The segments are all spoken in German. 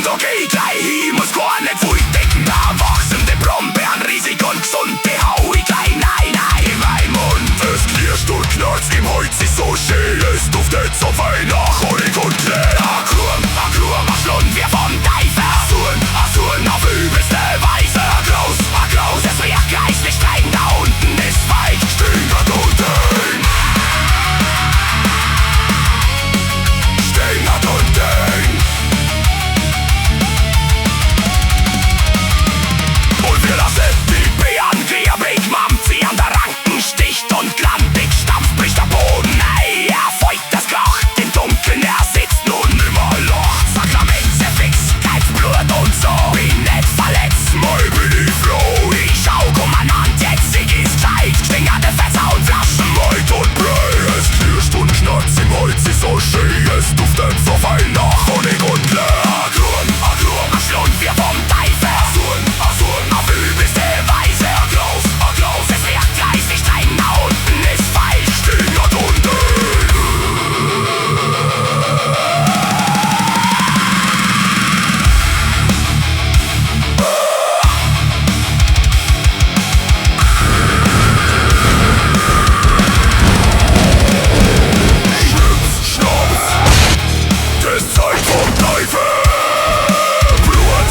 da geh gleich hin, muss gar nicht viel denken. Wachsende Brombeeren, riesig und gesund, die hau ich gleich nein in meinen Mund. Es knirscht und knarzt im Holz, ist so schön, es duftet so fein nach Honig und Klee. A Krumm, a Schlund, wir vom Teufel. A Surn auf übelste Weise. A Graus, es wird geistlich streng, da unten ist weich, stinkert unten. Stinkert unten. Und wir lassen die Bären griebig, Mam, sie an der Ranken sticht und glantig stampft, bricht der Boden. Ey, er feucht das Krach, im Dunkeln, er sitzt nun immer Loch. Sakramente fix, kein Blut und so, bin nicht verletzt, mal bin ich froh. Ich schau, Kommandant, jetzt ich ist Zeit, stinkende Fässer und Flaschen, weit und breit. Es knirscht und knarzt im Holz, ist so schön, es duftet so fein nach Honig und Klee. A Krumm, a Schlund, wir vom Teufel. A Surn, auf übelste Weise. A Graus, es wird geistig streng, da unten ist falsch, stinkert unten. Das ist Zeit vom Teufel. Blut,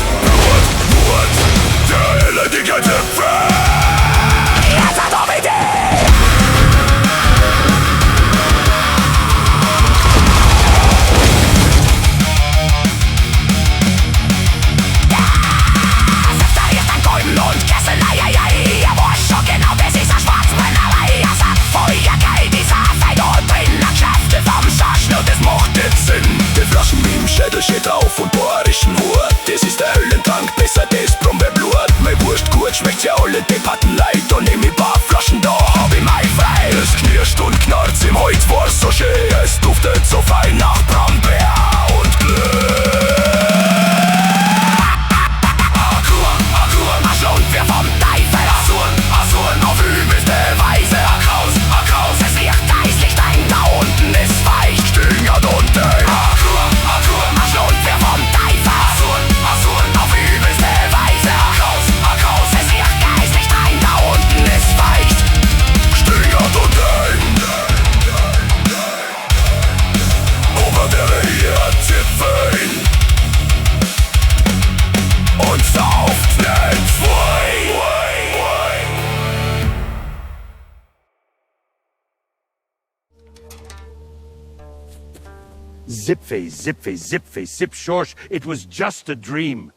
der elendige Zipfel. Jetzt hat er mit dir. Separiert an Kolben und Kessel, ei. Er weiß schon genau, das ist eine Schwarzbrennerei. Er sagt Feuer, geil, dieser Feind und drin. Kräfte vom Scharschen und das macht jetzt Sinn. Die Flaschen mit dem Schädel steht auf und bohrischen Hut. Das ist der Höllentrank, besser das Brombeerblut. Mein Wurst gut, schmeckt's ja alle Debatten leid. Und nehm ich paar Flaschen, da hab ich mein frei. Es knirscht und knarzt im Holz, war's so schön. Es duftet so fein nach Brombeer und Glück. A Krumm, a Schlund, wir vom Teufel. A Surn, auf übelste Weise. A Graus, es wird geistlich streng, da unten ist weich, stinkert unten. A Krumm, a Schlund, wir vom Teufel. A Surn, auf übelste Weise. A Graus, es wird geistlich streng, da unten ist weich, stinkert unten. Ober der hier Zipfeln und sauft nicht frei. Zipface, Zip Shorsh, it was just a dream.